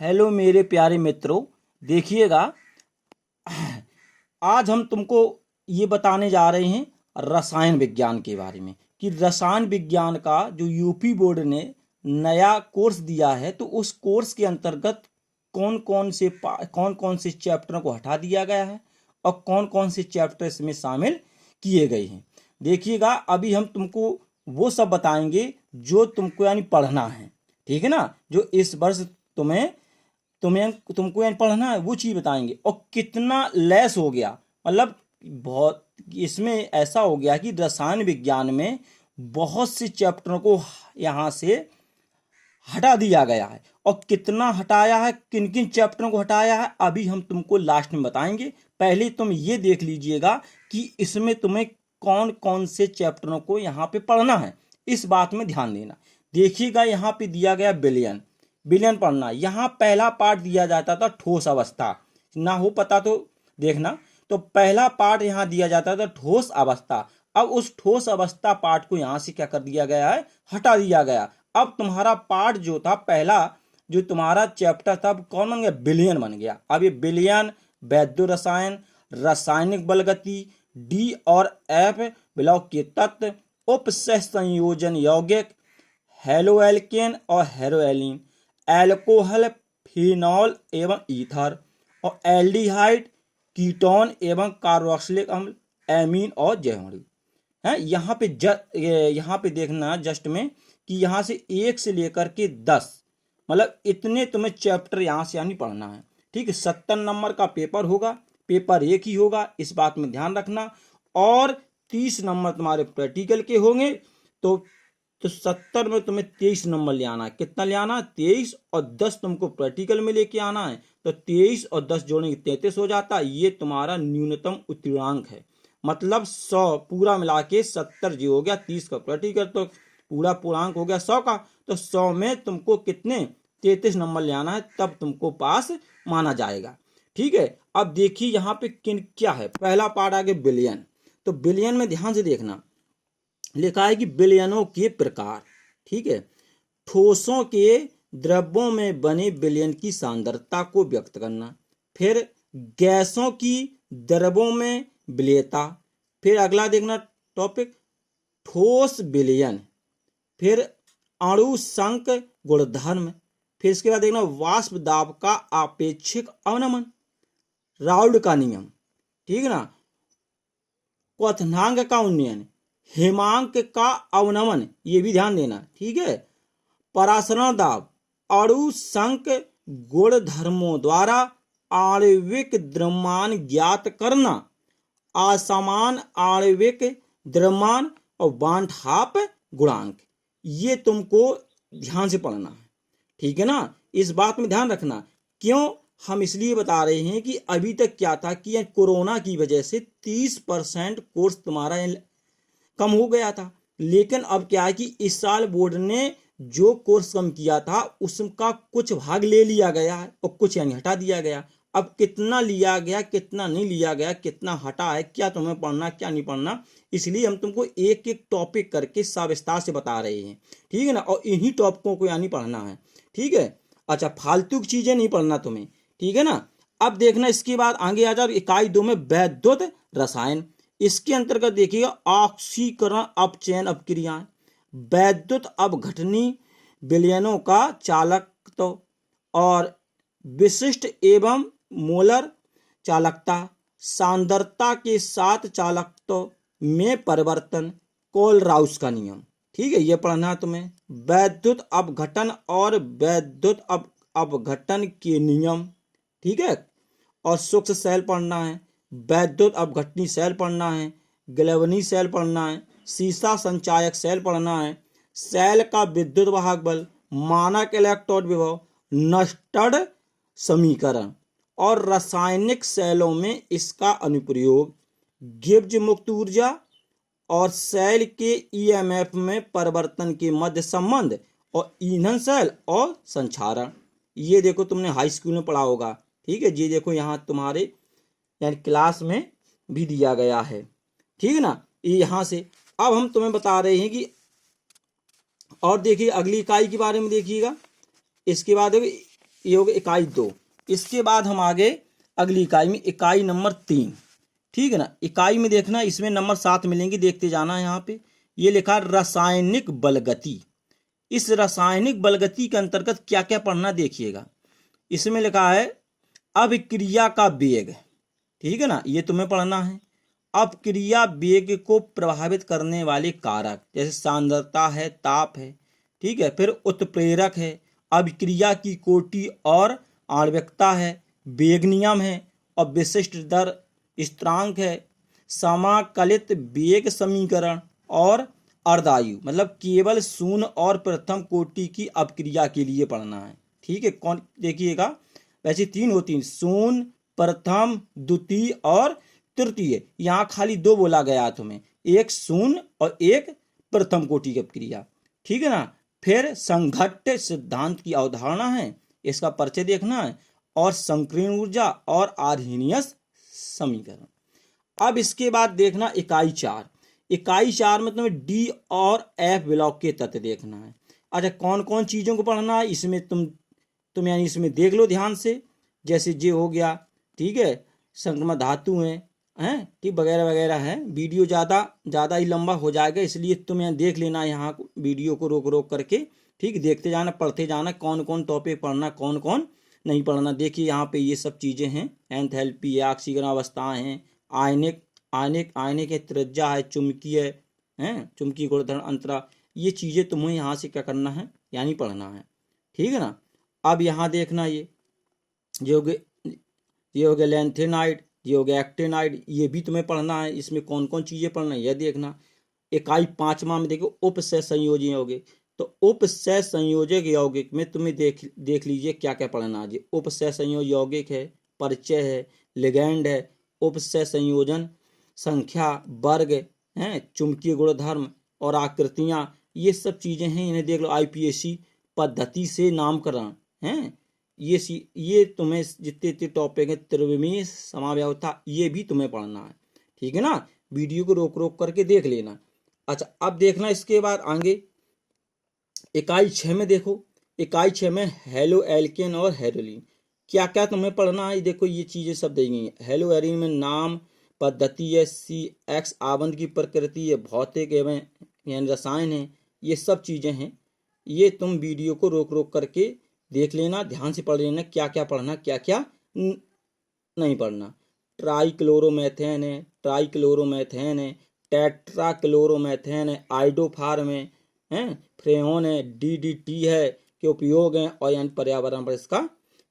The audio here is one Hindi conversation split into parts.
हेलो मेरे प्यारे मित्रों, देखिएगा आज हम तुमको ये बताने जा रहे हैं रसायन विज्ञान के बारे में कि रसायन विज्ञान का जो यूपी बोर्ड ने नया कोर्स दिया है तो उस कोर्स के अंतर्गत कौन कौन से चैप्टरों को हटा दिया गया है और कौन कौन से चैप्टर इसमें शामिल किए गए हैं। देखिएगा अभी हम तुमको वो सब बताएंगे जो तुमको यानी पढ़ना है, ठीक है ना। जो इस वर्ष तुम्हें तुम्हें तुमको यानी पढ़ना है वो चीज बताएंगे। और कितना लेस हो गया, मतलब बहुत इसमें ऐसा हो गया कि रसायन विज्ञान में बहुत से चैप्टरों को यहाँ से हटा दिया गया है। और कितना हटाया है, किन किन चैप्टरों को हटाया है, अभी हम तुमको लास्ट में बताएंगे। पहले तुम ये देख लीजिएगा कि इसमें तुम्हें कौन कौन से चैप्टरों को यहाँ पे पढ़ना है, इस बात में ध्यान देना। देखिएगा यहाँ पे दिया गया विलयन विलयन पढ़ना। यहाँ पहला पार्ट दिया जाता था ठोस अवस्था, ना हो पता तो देखना। तो पहला पार्ट यहाँ दिया जाता था ठोस अवस्था। अब उस ठोस अवस्था पार्ट को यहाँ से क्या कर दिया गया है, हटा दिया गया। अब तुम्हारा पार्ट जो था पहला, जो तुम्हारा चैप्टर था कौन बन गया, विलयन बन गया। अब ये विलयन, वैद्य रसायन, रासायनिक बलगति, डी और एफ ब्लॉक के तत्व, उपसह संयोजन यौगिक, हेलोएल्केन और हेरोएलिन, एल्कोहल, फिनॉल एवं ईथर, और एल्डिहाइड, कीटोन एवं कार्बोक्सिलिक अम्ल, एमीन और जैवड़ी है। यहाँ पे देखना जस्ट में कि यहाँ से 1 से लेकर के 10, मतलब इतने तुम्हें चैप्टर यहाँ से यानी पढ़ना है, ठीक है। 70 नंबर का पेपर होगा, पेपर एक ही होगा, इस बात में ध्यान रखना। और 30 नंबर तुम्हारे प्रैक्टिकल के होंगे। तो 70 में तुम्हें 23 नंबर ले आना है। कितना ले आना है, 23, और 10 तुमको प्रैक्टिकल में लेके आना है। तो 23 और 10 जोड़ेंगे 33 हो जाता है। ये तुम्हारा न्यूनतम उत्तीर्णांक है, मतलब 100 पूरा मिला के 70 जो हो गया, 30 का प्रैक्टिकल, तो पूरा पूर्णांक हो गया 100 का। तो 100 में तुमको कितने 33 नंबर ले आना है, तब तुमको पास माना जाएगा, ठीक है। अब देखिए यहाँ पे क्या है। पहला पार्ट आगे विलयन। तो विलयन में ध्यान से देखना, लिखा है कि विलयनों के प्रकार, ठीक है। ठोसों के द्रव्यों में बने विलयन की सांद्रता को व्यक्त करना। फिर गैसों की द्रव्यों में विलेयता। फिर अगला देखना टॉपिक ठोस विलयन। फिर अणु संक गुणधर्म। फिर इसके बाद देखना वाष्प दाब का आपेक्षिक अवनमन, राउल्ट का नियम, ठीक है ना। क्वथनांक का उन्नयन, हिमांक का अवनमन, ये भी ध्यान देना, ठीक है। परासरण दाब, अणु संक गुणधर्मों द्वारा आणविक द्रव्यमान ज्ञात करना, असमान आणविक द्रव्यमान और बांट-हाफ गुणांक, ये तुमको ध्यान से पढ़ना है, ठीक है ना। इस बात में ध्यान रखना। क्यों हम इसलिए बता रहे हैं कि अभी तक क्या था कि कोरोना की वजह से 30% कोर्स तुम्हारा कम हो गया था। लेकिन अब क्या है कि इस साल बोर्ड ने जो कोर्स कम किया था उसका कुछ भाग ले लिया गया है और कुछ यानी हटा दिया गया। अब कितना लिया गया, कितना नहीं लिया गया, कितना हटा है, क्या तुम्हें पढ़ना क्या नहीं पढ़ना, इसलिए हम तुमको एक एक टॉपिक करके सविस्तार से बता रहे हैं, ठीक है ना। और इन्हीं टॉपिकों को यानी पढ़ना है, ठीक है। अच्छा, फालतू की चीजें नहीं पढ़ना तुम्हें, ठीक है ना। अब देखना इसके बाद आगे आ जाओ इकाई 2 में वैद्युत रसायन। इसके अंतर्गत देखिएगा ऑक्सीकरण अपचयन अपक्रियाएं, वैद्युत अपघटनी विलयनों का चालकत्व और विशिष्ट एवं मोलर चालकता, सांद्रता के साथ चालकत्व में परिवर्तन, कोलराउस का नियम, ठीक है। ये पढ़ना है तुम्हें। वैद्युत अपघटन और वैद्युत अपघटन के नियम, ठीक है। और सूक्ष्म सेल पढ़ना है, वैद्युत अपघटनी सेल पढ़ना है, ग्लेवनी सेल पढ़ना है, सीसा संचायक सेल पढ़ना है, सेल का विद्युत वाहक बल, मानक इलेक्ट्रोड विभव, नस्टड समीकरण, और रासायनिक सेलों में इसका अनुप्रयोग, गिब्स मुक्त ऊर्जा और सेल के ईएमएफ में परिवर्तन के मध्य संबंध, और ईंधन सेल और संक्षारण। ये देखो तुमने हाई स्कूल में पढ़ा होगा, ठीक है। ये देखो यहाँ तुम्हारे यानी क्लास में भी दिया गया है, ठीक है ना। ये यहाँ से अब हम तुम्हें बता रहे हैं कि, और देखिए अगली इकाई के बारे में देखिएगा। इसके बाद ये हो गया इकाई 2। इसके बाद हम आगे अगली इकाई में, इकाई नंबर 3, ठीक है ना। इकाई में देखना इसमें नंबर 7 मिलेंगे, देखते जाना है। यहाँ पे ये लिखा रासायनिक बलगति। इस रासायनिक बलगति के अंतर्गत क्या क्या पढ़ना देखिएगा। इसमें लिखा है अभिक्रिया का वेग, ठीक है ना, ये तुम्हें पढ़ना है। अपक्रिया वेग को प्रभावित करने वाले कारक जैसे सांद्रता है, ताप है, ठीक है, फिर उत्प्रेरक है, अभिक्रिया की कोटि और आणविकता है, वेग नियम है, और विशिष्ट दर स्थिरांक है, समाकलित वेग समीकरण, और अर्धायु मतलब केवल शून्य और प्रथम कोटि की अपक्रिया के लिए पढ़ना है, ठीक है। कौन देखिएगा, वैसे 3 होती हैं, शून्य, प्रथम, द्वितीय और तृतीय। यहाँ खाली 2 बोला गया तुम्हें, एक शून्य और एक प्रथम कोटि की अपक्रिया, ठीक है ना। फिर संघट्ट सिद्धांत की अवधारणा है, इसका परिचय देखना है, और संकीर्ण ऊर्जा और आर्हेनियस समीकरण। अब इसके बाद देखना इकाई 4। इकाई 4 में तुम्हें डी और एफ ब्लॉक के तत्व देखना है। अच्छा, कौन कौन चीजों को पढ़ना है इसमें तुम यानी इसमें देख लो ध्यान से। जैसे जे हो गया, ठीक है, संक्रमण धातु हैं, ठीक, वगैरह वगैरह है। वीडियो ज़्यादा ही लंबा हो जाएगा, इसलिए तुम यहाँ देख लेना, यहाँ वीडियो को रोक रोक करके, ठीक, देखते जाना, पढ़ते जाना, कौन कौन टॉपिक पढ़ना, कौन कौन नहीं पढ़ना। देखिए यहाँ पे ये सब चीज़ें हैं, एंथैल्पी, ऑक्सीकरण अवस्थाएं हैं, आयनिक है, त्रिज्या है, चुंबकीय है, चुंबकीय गुणधर्म, अंतरा, ये चीज़ें तुम्हें यहाँ से क्या करना है, यानी पढ़ना है, ठीक है ना। अब यहाँ देखना ये हो गया लैंथेनाइड, ये हो गया एक्टिनाइड, ये भी तुम्हें पढ़ना है। इसमें कौन कौन चीज़ें पढ़ना है यह देखना। इकाई 5 में देखो उपसय संयोजी यौगिक, तो उपसय संयोजक यौगिक में तुम्हें देख लीजिए क्या क्या पढ़ना है। उपसय संयोजक यौगिक है, परिचय है, लिगैंड है, उपसय संयोजन, संख्या, वर्ग हैं, चुंबकीय गुणधर्म और आकृतियां, ये सब चीजें हैं, इन्हें देख लो। आईपीएसी पद्धति से नामकरण हैं, ये तुम्हें जितने टॉपिक है, त्रिविमीय समाव्यवस्था, ये भी तुम्हें पढ़ना है, ठीक है ना। वीडियो को रोक रोक करके देख लेना। अच्छा, अब देखना इसके बाद आगे इकाई 6 में देखो। इकाई 6 में हेलो एल्केन और हेरोलिन, क्या क्या तुम्हें पढ़ना है देखो, ये चीजें सब दी गई हैं। हेलो एल्केन में नाम, पद्धति है, CX आबंध की प्रकृति है, भौतिक एवं यानी रसायन है, ये सब चीजें हैं। ये तुम वीडियो को रोक रोक करके देख लेना, ध्यान से पढ़ लेना, क्या क्या पढ़ना, क्या क्या नहीं पढ़ना। ट्राइक्लोरोमेथेन है, ट्राइक्लोरोमेथेन है, टेट्राक्लोरोमेथेन है, आइडोफार्म है, फ्रेओन है, DDT है के उपयोग हैं, और यानी पर्यावरण पर इसका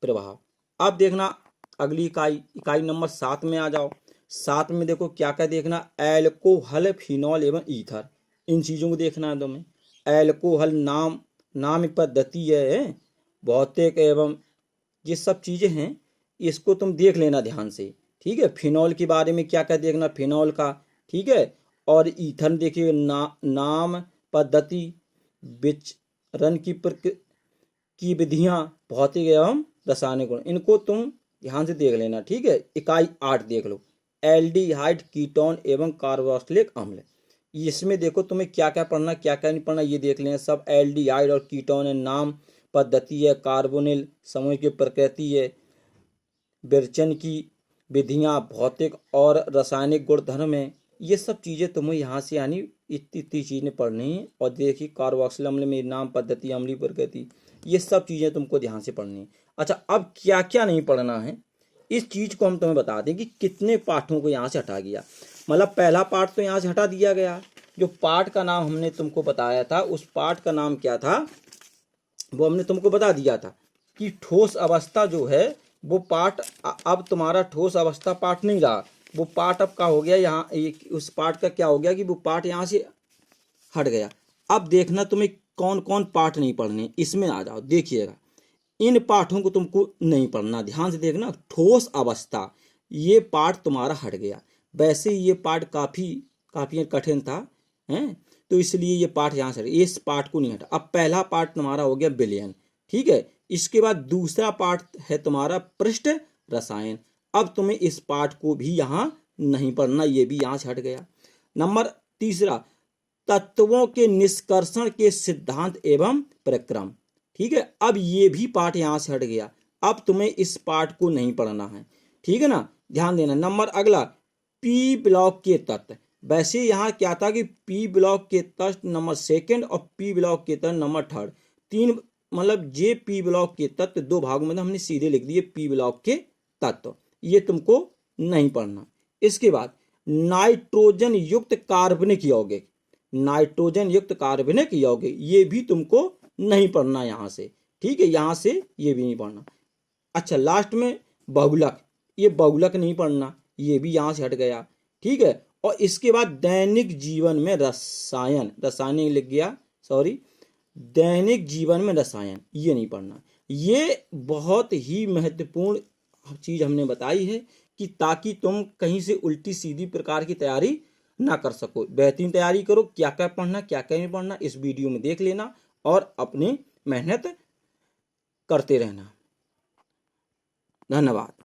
प्रभाव। अब देखना अगली इकाई नंबर 7 में आ जाओ। 7 में देखो क्या क्या देखना, एल्कोहल, फिनॉल एवं ईथर, इन चीजों को देखना है तुम्हें। एल्कोहल नाम पद्धति है, भौतिक एवं ये सब चीजें हैं, इसको तुम देख लेना ध्यान से, ठीक है। फिनॉल के बारे में क्या क्या देखना, फिनॉल का, ठीक है। और ईथर देखिए, नाम, पद्धति, विचरण की विधियां, भौतिक एवं रासायनिक गुण, इनको तुम ध्यान से देख लेना, ठीक है। इकाई 8 देख लो, एल्डिहाइड, कीटोन एवं कार्बोक्सिलिक अम्ल, इसमें देखो तुम्हें क्या क्या पढ़ना, क्या क्या नहीं पढ़ना, ये देख लेना सब। एल्डिहाइड और कीटोन है, नाम, पद्धति है, कार्बोनिल समूह की प्रकृति है, विरचन की विधियां, भौतिक और रासायनिक गुणधर्म है, ये सब चीज़ें तुम्हें यहाँ से यानी इतनी चीज़ें पढ़नी है। और देखिए कार्बोक्सिल अम्ल में नाम, पद्धति, अम्लीय प्रकृति, ये सब चीज़ें तुमको ध्यान से पढ़नी है। अच्छा, अब क्या क्या नहीं पढ़ना है, इस चीज़ को हम तुम्हें बता दें कि कितने पाठों को यहाँ से हटा गया। मतलब पहला पाठ तो यहाँ से हटा दिया गया, जो पाठ का नाम हमने तुमको बताया था, उस पाठ का नाम क्या था वो हमने तुमको बता दिया था कि ठोस अवस्था जो है वो पाठ अब तुम्हारा ठोस अवस्था पाठ नहीं रहा, वो पाठ अब का हो गया यहाँ, उस पाठ का क्या हो गया कि वो पाठ यहाँ से हट गया। अब देखना तुम्हें कौन कौन पाठ नहीं पढ़ने, इसमें आ जाओ, देखिएगा इन पाठों को तुमको नहीं पढ़ना, ध्यान से देखना। ठोस अवस्था ये पाठ तुम्हारा हट गया, वैसे ही ये पाठ काफी कठिन था, हैं, तो इसलिए ये पाठ यहाँ से, इस पाठ को नहीं हटा। अब पहला पाठ तुम्हारा हो गया विलयन, ठीक है। इसके बाद दूसरा पाठ है तुम्हारा पृष्ठ रसायन, अब तुम्हें इस पाठ को भी यहाँ नहीं पढ़ना, ये भी यहाँ से हट गया। नंबर तीसरा, तत्वों के निष्कर्षण के सिद्धांत एवं प्रक्रम, ठीक है, अब ये भी पार्ट यहाँ से हट गया। अब तुम्हें इस पार्ट को नहीं पढ़ना है, ठीक है ना, ध्यान देना। नंबर अगला, पी ब्लॉक के तत्व। वैसे यहाँ क्या था कि पी ब्लॉक के तत्व नंबर सेकंड और पी ब्लॉक के तत्व नंबर थर्ड, तीन मतलब जे पी ब्लॉक के तत्व दो भागों में हमने सीधे लिख दिए पी ब्लॉक के तत्व, ये तुमको नहीं पढ़ना। इसके बाद नाइट्रोजन युक्त कार्बनिक यौगिक, नाइट्रोजन युक्त कार्बनिक यौगिक ये भी तुमको नहीं पढ़ना यहाँ से, ठीक है, यहाँ से ये भी नहीं पढ़ना। अच्छा, लास्ट में बहुलक, ये बहुलक नहीं पढ़ना, ये भी यहाँ से हट गया, ठीक है। और इसके बाद दैनिक जीवन में रसायन, रसायनिक लिख गया, सॉरी, दैनिक जीवन में रसायन, ये नहीं पढ़ना। ये बहुत ही महत्वपूर्ण चीज हमने बताई है कि ताकि तुम कहीं से उल्टी सीधी प्रकार की तैयारी ना कर सको, बेहतरीन तैयारी करो। क्या क्या पढ़ना क्या क्या नहीं पढ़ना इस वीडियो में देख लेना और अपनी मेहनत करते रहना। धन्यवाद।